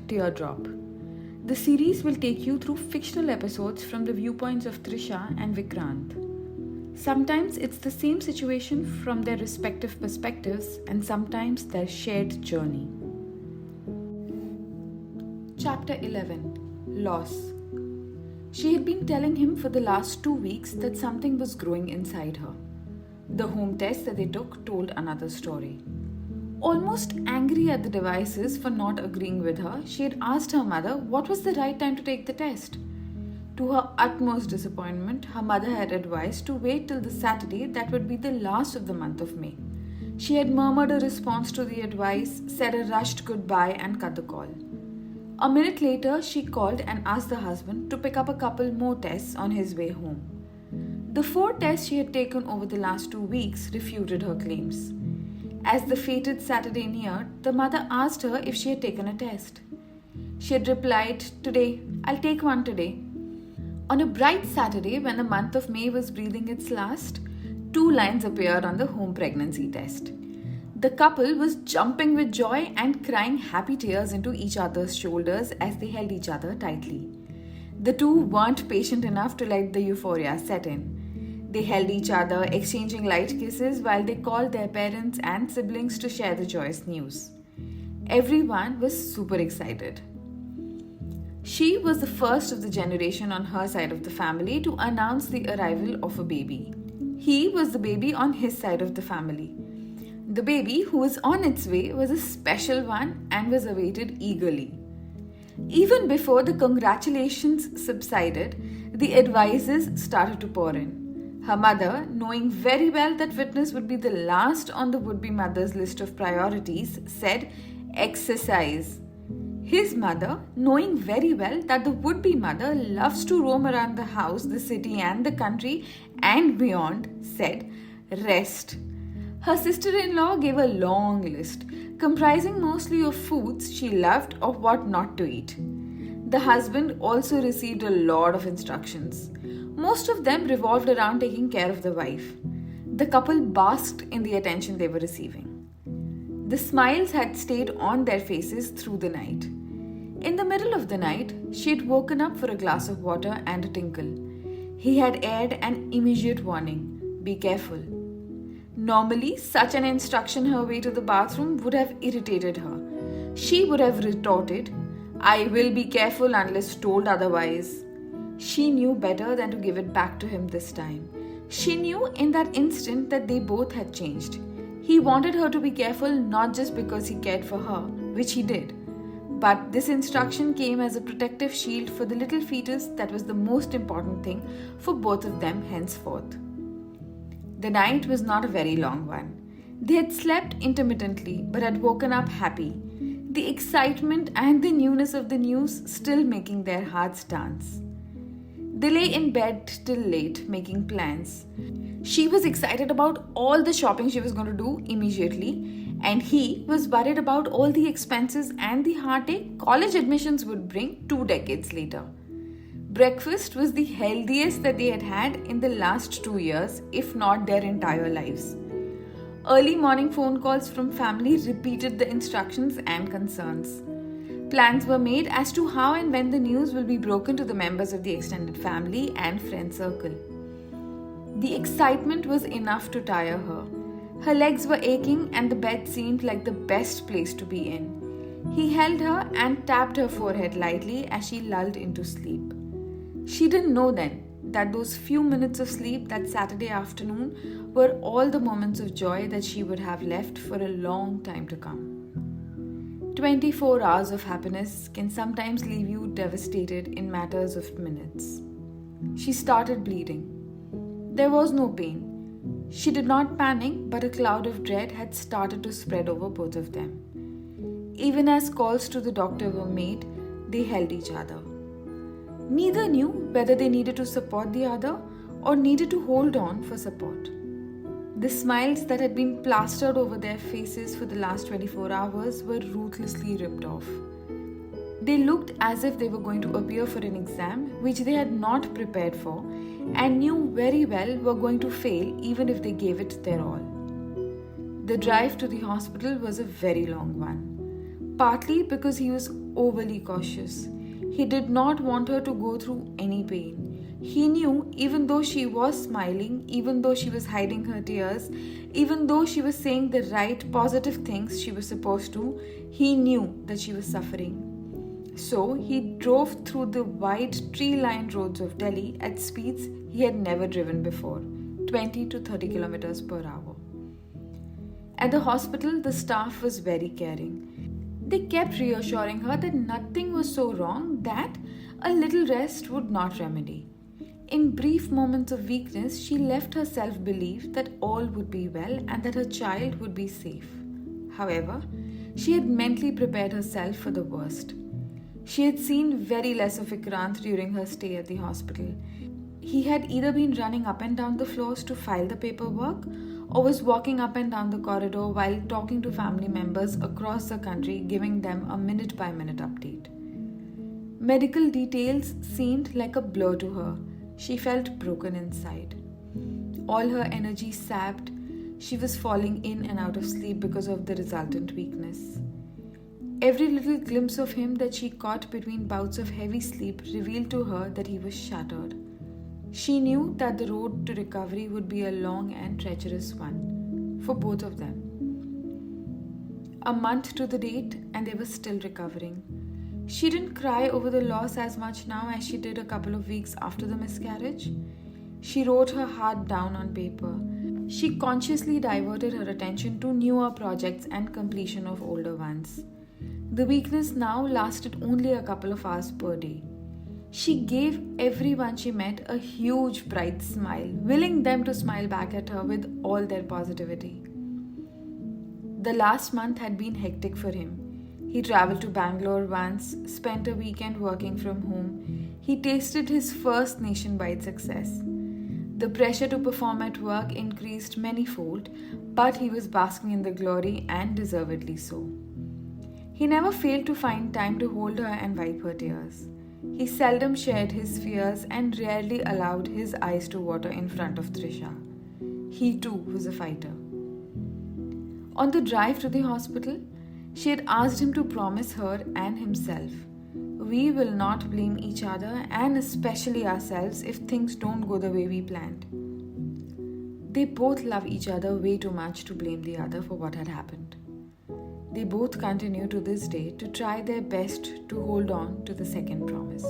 Teardrop. The series will take you through fictional episodes from the viewpoints of Trisha and Vikrant. Sometimes it's the same situation from their respective perspectives, and sometimes their shared journey. Chapter 11. Loss. She had been telling him for the last 2 weeks that something was growing inside her. The home test that they took told another story. Almost angry at the devices for not agreeing with her, she had asked her mother what was the right time to take the test. To her utmost disappointment, her mother had advised to wait till the Saturday that would be the last of the month of May. She had murmured a response to the advice, said a rushed goodbye and cut the call. A minute later, she called and asked the husband to pick up a couple more tests on his way home. The 4 tests she had taken over the last 2 weeks refuted her claims. As the fated Saturday neared, the mother asked her if she had taken a test. She had replied, "Today, I'll take one today." On a bright Saturday, when the month of May was breathing its last, 2 lines appeared on the home pregnancy test. The couple was jumping with joy and crying happy tears into each other's shoulders as they held each other tightly. The two weren't patient enough to let the euphoria set in. They held each other, exchanging light kisses while they called their parents and siblings to share the joyous news. Everyone was super excited. She was the first of the generation on her side of the family to announce the arrival of a baby. He was the baby on his side of the family. The baby who was on its way was a special one and was awaited eagerly. Even before the congratulations subsided, the advices started to pour in. Her mother, knowing very well that fitness would be the last on the would-be mother's list of priorities, said exercise. His mother, knowing very well that the would-be mother loves to roam around the house, the city and the country and beyond, said rest. Her sister-in-law gave a long list, comprising mostly of foods she loved or what not to eat. The husband also received a lot of instructions. Most of them revolved around taking care of the wife. The couple basked in the attention they were receiving. The smiles had stayed on their faces through the night. In the middle of the night, she had woken up for a glass of water and a tinkle. He had aired an immediate warning, "Be careful." Normally, such an instruction her way to the bathroom would have irritated her. She would have retorted, "I will be careful unless told otherwise." She knew better than to give it back to him this time. She knew in that instant that they both had changed. He wanted her to be careful not just because he cared for her, which he did, but this instruction came as a protective shield for the little fetus that was the most important thing for both of them henceforth. The night was not a very long one. They had slept intermittently but had woken up happy, the excitement and the newness of the news still making their hearts dance. They lay in bed till late, making plans. She was excited about all the shopping she was going to do immediately, and he was worried about all the expenses and the heartache college admissions would bring 2 decades later. Breakfast was the healthiest that they had had in the last 2 years, if not their entire lives. Early morning phone calls from family repeated the instructions and concerns. Plans were made as to how and when the news will be broken to the members of the extended family and friend circle. The excitement was enough to tire her. Her legs were aching and the bed seemed like the best place to be in. He held her and tapped her forehead lightly as she lulled into sleep. She didn't know then that those few minutes of sleep that Saturday afternoon were all the moments of joy that she would have left for a long time to come. 24 hours of happiness can sometimes leave you devastated in matters of minutes. She started bleeding. There was no pain. She did not panic, but a cloud of dread had started to spread over both of them. Even as calls to the doctor were made, they held each other. Neither knew whether they needed to support the other or needed to hold on for support. The smiles that had been plastered over their faces for the last 24 hours were ruthlessly ripped off. They looked as if they were going to appear for an exam which they had not prepared for and knew very well were going to fail even if they gave it their all. The drive to the hospital was a very long one. partly because he was overly cautious. He did not want her to go through any pain. He knew even though she was smiling, even though she was hiding her tears, even though she was saying the right positive things she was supposed to, he knew that she was suffering. So he drove through the wide tree-lined roads of Delhi at speeds he had never driven before, 20 to 30 kilometers per hour. At the hospital, the staff was very caring. They kept reassuring her that nothing was so wrong that a little rest would not remedy. In brief moments of weakness, she left her self-belief that all would be well and that her child would be safe. However, she had mentally prepared herself for the worst. She had seen very less of Vikrant during her stay at the hospital. He had either been running up and down the floors to file the paperwork or was walking up and down the corridor while talking to family members across the country, giving them a minute-by-minute update. Medical details seemed like a blur to her. She felt broken inside. All her energy sapped. She was falling in and out of sleep because of the resultant weakness. Every little glimpse of him that she caught between bouts of heavy sleep revealed to her that he was shattered. She knew that the road to recovery would be a long and treacherous one for both of them. A month to the date, and they were still recovering. She didn't cry over the loss as much now as she did a couple of weeks after the miscarriage. She wrote her heart down on paper. She consciously diverted her attention to newer projects and completion of older ones. The weakness now lasted only a couple of hours per day. She gave everyone she met a huge bright smile, willing them to smile back at her with all their positivity. The last month had been hectic for him. He traveled to Bangalore once, spent a weekend working from home. He tasted his first nationwide success. The pressure to perform at work increased manyfold, but he was basking in the glory, and deservedly so. He never failed to find time to hold her and wipe her tears. He seldom shared his fears and rarely allowed his eyes to water in front of Trisha. He too was a fighter. On the drive to the hospital, she had asked him to promise her and himself, "We will not blame each other and especially ourselves if things don't go the way we planned." They both love each other way too much to blame the other for what had happened. They both continue to this day to try their best to hold on to the second promise.